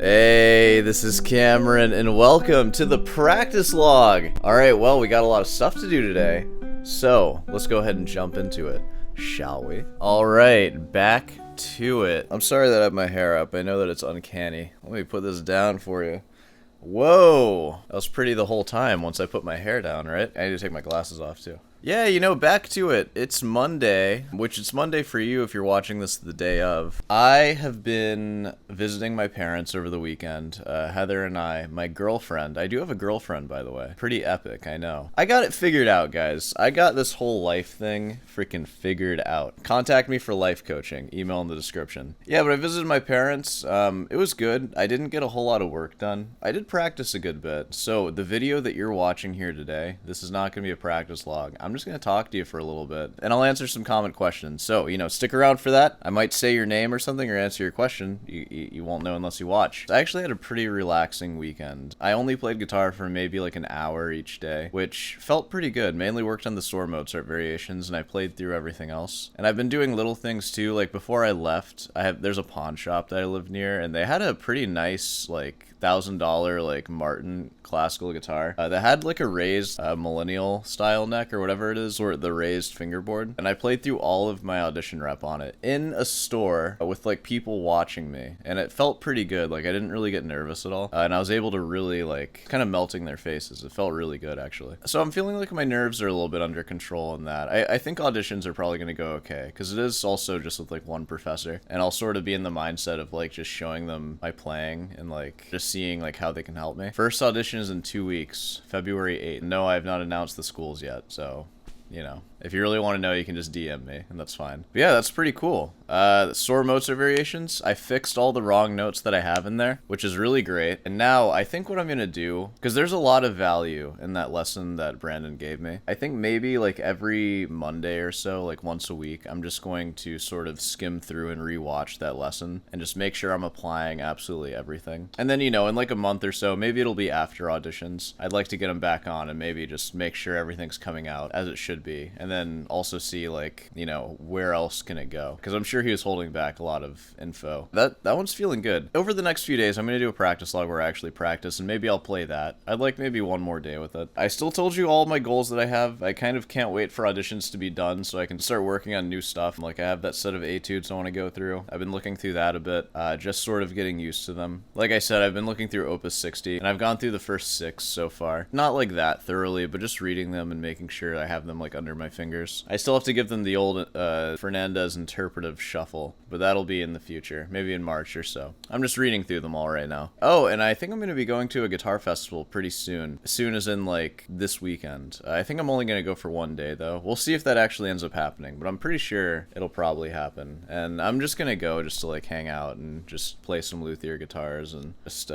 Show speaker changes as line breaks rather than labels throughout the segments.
Hey, this is Cameron, and welcome to the practice log. Alright, well, we got a lot of stuff to do today, so let's go ahead and jump into it, shall we? Alright, back to it. I'm sorry that I have my hair up. I know that it's uncanny. Let me put this down for you. Whoa! That was pretty the whole time once I put my hair down, right? I need to take my glasses off, too. Yeah, you know, back to it. It's Monday, which it's Monday for you if you're watching this the day of. I have been visiting my parents over the weekend. Heather and I, my girlfriend. I do have a girlfriend, by the way. Pretty epic, I know. I got it figured out, guys. I got this whole life thing freaking figured out. Contact me for life coaching. Email in the description. Yeah, but I visited my parents. It was good. I didn't get a whole lot of work done. I did practice a good bit. So the video that you're watching here today, this is not going to be a practice log. I'm just going to talk to you for a little bit, and I'll answer some common questions. So, you know, stick around for that. I might say your name or something or answer your question. You won't know unless you watch. I actually had a pretty relaxing weekend. I only played guitar for maybe like an hour each day, which felt pretty good. Mainly worked on the sore Mozart variations, and I played through everything else. And I've been doing little things too. Like before I left, there's a pawn shop that I live near, and they had a pretty nice like $1,000 like Martin classical guitar that had like a raised millennial style neck or whatever it is, or the raised fingerboard, and I played through all of my audition rep on it in a store with like people watching me, and it felt pretty good. Like I didn't really get nervous at all, and I was able to really like kind of melting their faces. It felt really good actually. So I'm feeling like my nerves are a little bit under control in that. I think auditions are probably going to go okay, because it is also just with like one professor, and I'll sort of be in the mindset of like just showing them my playing and like just seeing like how they can help me. First audition is in 2 weeks, February 8th. No, I have not announced the schools yet, so you know, if you really want to know, you can just DM me, and that's fine. But yeah, that's pretty cool. Sore Mozart variations, I fixed all the wrong notes that I have in there, which is really great. And now, I think what I'm going to do, because there's a lot of value in that lesson that Brandon gave me, I think maybe like every Monday or so, like once a week, I'm just going to sort of skim through and rewatch that lesson, and just make sure I'm applying absolutely everything. And then, you know, in like a month or so, maybe it'll be after auditions, I'd like to get them back on and maybe just make sure everything's coming out as it should be, and then also see like, you know, where else can it go, because I'm sure he was holding back a lot of info. That one's feeling good. Over the next few days I'm gonna do a practice log where I actually practice, and maybe I'll play that. I'd like maybe one more day with it. I still told you all my goals that I have. I kind of can't wait for auditions to be done so I can start working on new stuff. Like I have that set of etudes I want to go through. I've been looking through that a bit, just sort of getting used to them. Like I said, I've been looking through Opus 60, and I've gone through the first 6 so far. Not like that thoroughly, but just reading them and making sure I have them like under my fingers. I still have to give them the old Fernandez interpretive shuffle, but that'll be in the future, maybe in March or so. I'm just reading through them all right now. Oh, and I think I'm going to be going to a guitar festival pretty soon. As soon as in like this weekend. I think I'm only going to go for one day though. We'll see if that actually ends up happening, but I'm pretty sure it'll probably happen. And I'm just going to go just to like hang out and just play some luthier guitars and just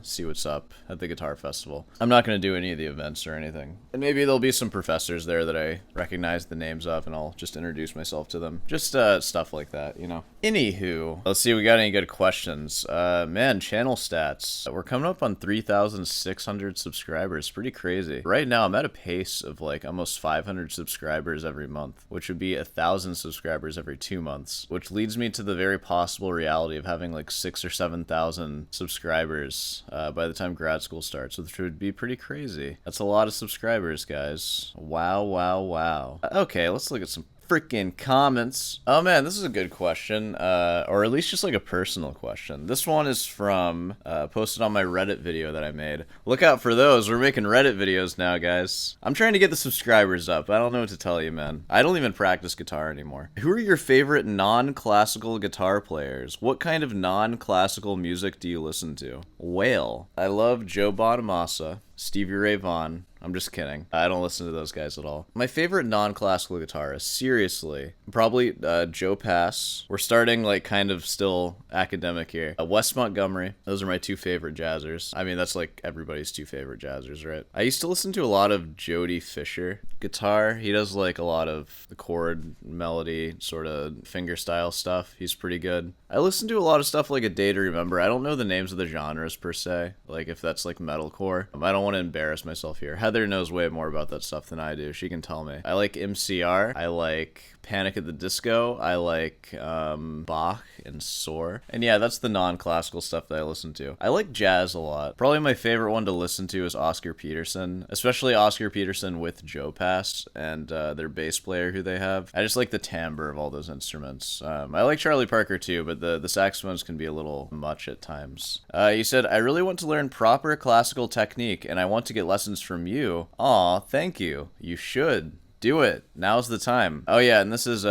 see what's up at the guitar festival. I'm not going to do any of the events or anything. And maybe there'll be some professors there that I recognize the names of, and I'll just introduce myself to them. Just stuff like that, you know. Anywho, let's see if we got any good questions. Man, channel stats. We're coming up on 3,600 subscribers. Pretty crazy. Right now, I'm at a pace of like almost 500 subscribers every month, which would be 1,000 subscribers every 2 months, which leads me to the very possible reality of having like 6,000 or 7,000 subscribers by the time grad school starts, which would be pretty crazy. That's a lot of subscribers, guys. Wow, wow, wow. Okay, let's look at some freaking comments. Oh man, this is a good question, or at least just like a personal question. This one is from posted on my Reddit video that I made. Look out for those. We're making Reddit videos now, guys. I'm trying to get the subscribers up. I don't know what to tell you, man. I don't even practice guitar anymore. Who are your favorite non-classical guitar players? What kind of non-classical music do you listen to? Whale. I love Joe Bonamassa, Stevie Ray Vaughan. I'm just kidding. I don't listen to those guys at all. My favorite non-classical guitarist, seriously, probably Joe Pass. We're starting like kind of still academic here. Wes Montgomery. Those are my 2 favorite jazzers. I mean, that's like everybody's 2 favorite jazzers, right? I used to listen to a lot of Jody Fisher guitar. He does like a lot of the chord melody sort of finger style stuff. He's pretty good. I listen to a lot of stuff like A Day to Remember. I don't know the names of the genres per se, like if that's like metalcore. I don't want to embarrass myself here. Heather knows way more about that stuff than I do. She can tell me. I like MCR. I like Panic at the Disco. I like Bach and Soar. And yeah, that's the non-classical stuff that I listen to. I like jazz a lot. Probably my favorite one to listen to is Oscar Peterson, especially Oscar Peterson with Joe Pass and their bass player who they have. I just like the timbre of all those instruments. I like Charlie Parker too, but the saxophones can be a little much at times. You said, I really want to learn proper classical technique and I want to get lessons from you. Aw, thank you. You should. Do it. Now's the time. Oh yeah, and this is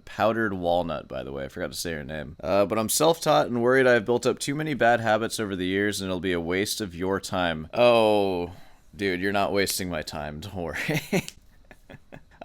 Powdered Walnut, by the way. I forgot to say her name. But I'm self-taught and worried I've built up too many bad habits over the years and it'll be a waste of your time. Oh, dude, you're not wasting my time. Don't worry.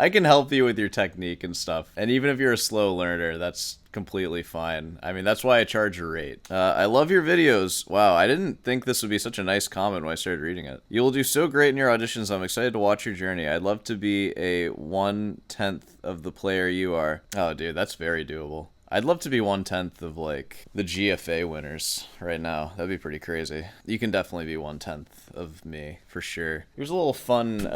I can help you with your technique and stuff. And even if you're a slow learner, that's completely fine. I mean, that's why I charge a rate. I love your videos. Wow, I didn't think this would be such a nice comment when I started reading it. You will do so great in your auditions. I'm excited to watch your journey. I'd love to be a 1/10 of the player you are. Oh, dude, that's very doable. I'd love to be 1/10 of, like, the GFA winners right now. That'd be pretty crazy. You can definitely be 1/10 of me, for sure. Here's a little fun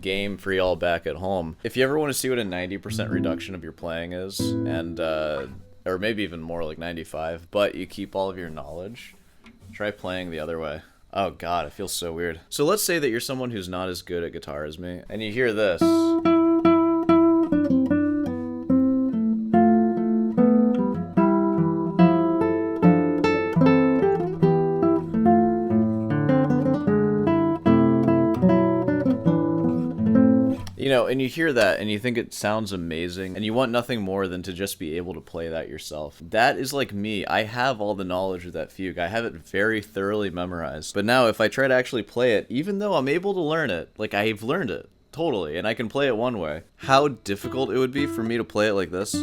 game for y'all back at home. If you ever want to see what a 90% reduction of your playing is, and, or maybe even more, like 95, but you keep all of your knowledge, try playing the other way. Oh god, it feels so weird. So let's say that you're someone who's not as good at guitar as me, and you hear this. You know, and you hear that and you think it sounds amazing and you want nothing more than to just be able to play that yourself. That is like me. I have all the knowledge of that fugue. I have it very thoroughly memorized. But now if I try to actually play it, even though I'm able to learn it, like I've learned it totally and I can play it one way, how difficult it would be for me to play it like this.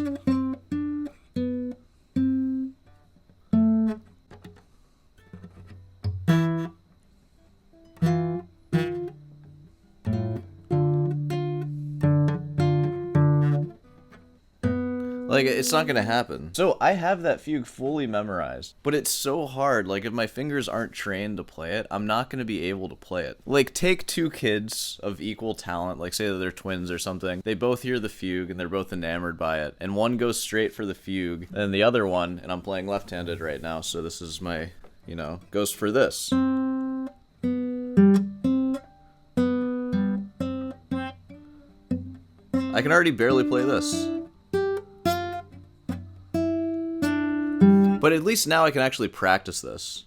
Like, it's not gonna happen. So I have that fugue fully memorized, but it's so hard. Like, if my fingers aren't trained to play it, I'm not gonna be able to play it. Like, take two kids of equal talent, like say that they're twins or something. They both hear the fugue and they're both enamored by it, and one goes straight for the fugue, and the other one, and I'm playing left-handed right now, so this is my, you know, goes for this. I can already barely play this. But at least now I can actually practice this.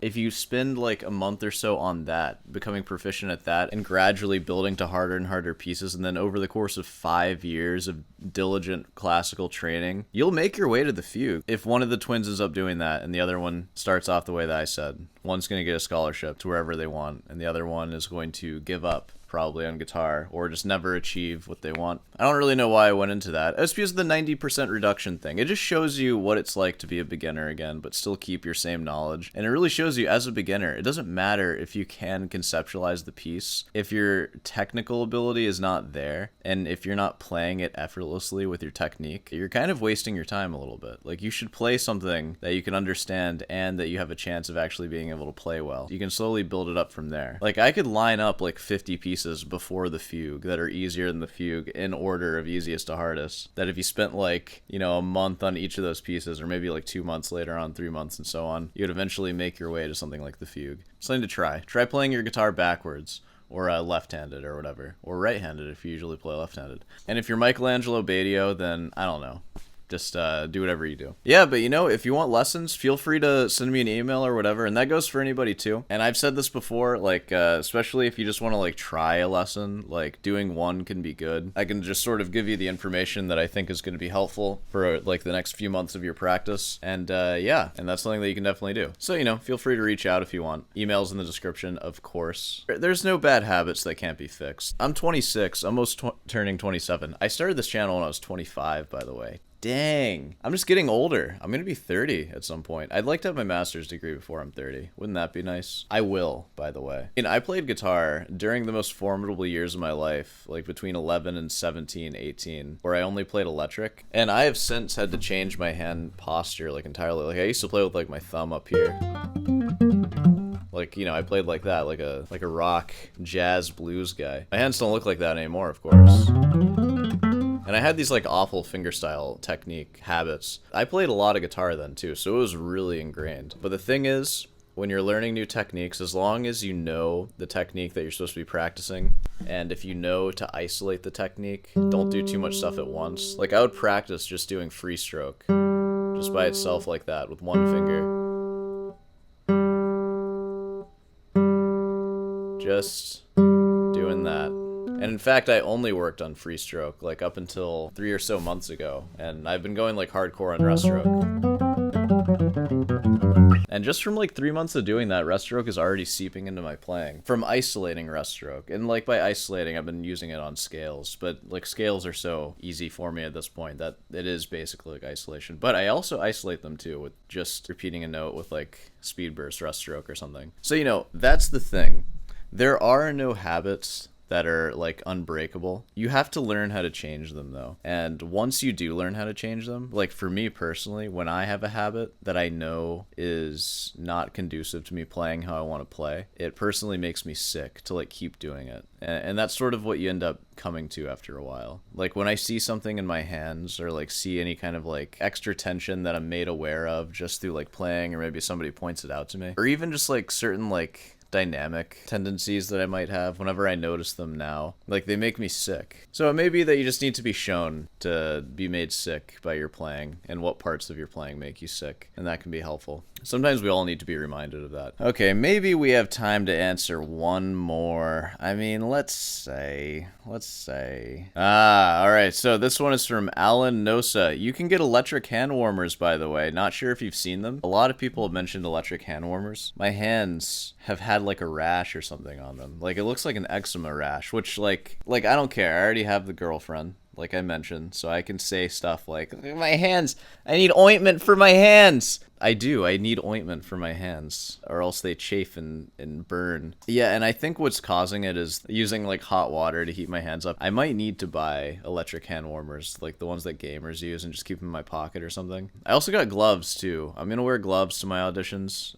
If you spend like a month or so on that, becoming proficient at that, and gradually building to harder and harder pieces, and then over the course of 5 years of diligent classical training, you'll make your way to the fugue. If one of the twins ends up doing that, and the other one starts off the way that I said, one's going to get a scholarship to wherever they want, and the other one is going to give up, probably on guitar, or just never achieve what they want. I don't really know why I went into that. It's because of the 90% reduction thing. It just shows you what it's like to be a beginner again, but still keep your same knowledge. And it really shows you as a beginner, it doesn't matter if you can conceptualize the piece. If your technical ability is not there, and if you're not playing it effortlessly with your technique, you're kind of wasting your time a little bit. Like, you should play something that you can understand and that you have a chance of actually being able to play well. You can slowly build it up from there. Like, I could line up like 50 pieces before the fugue that are easier than the fugue in order of easiest to hardest, that if you spent like, you know, a month on each of those pieces, or maybe like 2 months later on, 3 months and so on, you would eventually make your way to something like the fugue. Something to try playing your guitar backwards, or left-handed or whatever, or right-handed if you usually play left-handed. And if you're Michelangelo Badio, then I don't know, just do whatever you do. Yeah, but you know, if you want lessons, feel free to send me an email or whatever, and that goes for anybody too. And I've said this before, like, especially if you just want to like try a lesson, like doing one can be good. I can just sort of give you the information that I think is going to be helpful for like the next few months of your practice. And yeah, and that's something that you can definitely do. So, you know, feel free to reach out if you want. Emails in the description, of course. There's no bad habits that can't be fixed. I'm 26, almost turning 27. I started this channel when I was 25, by the way. Dang. I'm just getting older. I'm gonna be 30 at some point. I'd like to have my master's degree before I'm 30. Wouldn't that be nice? I will, by the way. And I played guitar during the most formidable years of my life, like between 11 and 17, 18, where I only played electric. And I have since had to change my hand posture, like, entirely. Like, I used to play with, like, my thumb up here. Like, you know, I played like that, like a rock, jazz, blues guy. My hands don't look like that anymore, of course. And I had these like awful fingerstyle technique habits. I played a lot of guitar then too, so it was really ingrained. But the thing is, when you're learning new techniques, as long as you know the technique that you're supposed to be practicing, and if you know to isolate the technique, don't do too much stuff at once. Like, I would practice just doing free stroke, just by itself like that, with one finger. Just doing that. And in fact, I only worked on free stroke, like, up until 3 or so months ago, and I've been going, like, hardcore on rest stroke. And just from, like, 3 months of doing that, rest stroke is already seeping into my playing. From isolating rest stroke. And, like, by isolating, I've been using it on scales, but, like, scales are so easy for me at this point that it is basically, like, isolation. But I also isolate them, too, with just repeating a note with, like, speed burst rest stroke or something. So, you know, that's the thing. There are no habits that are, like, unbreakable. You have to learn how to change them, though. And once you do learn how to change them, like, for me personally, when I have a habit that I know is not conducive to me playing how I want to play, it personally makes me sick to, like, keep doing it. And that's sort of what you end up coming to after a while. Like, when I see something in my hands, or, like, see any kind of, like, extra tension that I'm made aware of just through, like, playing, or maybe somebody points it out to me, or even just, like, certain, like, dynamic tendencies that I might have whenever I notice them now, like, they make me sick. So it may be that you just need to be shown to be made sick by your playing, and what parts of your playing make you sick, and that can be helpful. Sometimes we all need to be reminded of that. Okay, maybe we have time to answer one more. I mean, let's say. Alright, so this one is from Alan Nosa. You can get electric hand warmers, by the way. Not sure if you've seen them. A lot of people have mentioned electric hand warmers. My hands have had, like, a rash or something on them. Like, it looks like an eczema rash, which, like, I don't care. I already have the girlfriend, like I mentioned, so I can say stuff like, my hands, I need ointment for my hands. I do. I need ointment for my hands, or else they chafe and burn. Yeah, and I think what's causing it is using, like, hot water to heat my hands up. I might need to buy electric hand warmers, like the ones that gamers use, and just keep them in my pocket or something. I also got gloves, too. I'm gonna wear gloves to my auditions.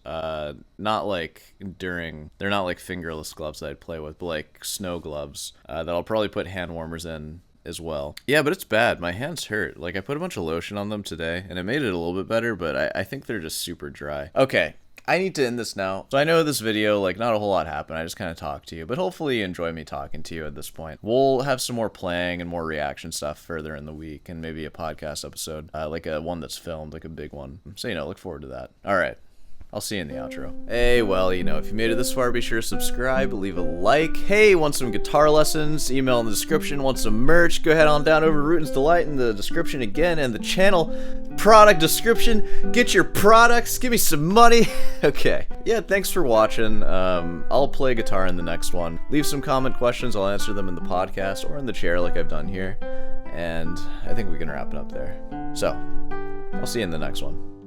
Not, like, they're not, like, fingerless gloves that I'd play with, but, like, snow gloves that I'll probably put hand warmers in as well. Yeah, but it's bad. My hands hurt. Like, I put a bunch of lotion on them today, and it made it a little bit better, but I think they're just super dry. Okay, I need to end this now. So I know this video, like, not a whole lot happened. I just kind of talked to you, but hopefully you enjoy me talking to you at this point. We'll have some more playing and more reaction stuff further in the week, and maybe a podcast episode, like a one that's filmed, like a big one. So, you know, look forward to that. All right. I'll see you in the outro. Hey, well, you know, if you made it this far, be sure to subscribe, leave a like. Hey, want some guitar lessons? Email in the description. Want some merch? Go ahead on down over to Rootin's Delight in the description again, and the channel product description. Get your products. Give me some money. Okay. Yeah, thanks for watching. I'll play guitar in the next one. Leave some comment questions. I'll answer them in the podcast or in the chair like I've done here. And I think we can wrap it up there. So, I'll see you in the next one.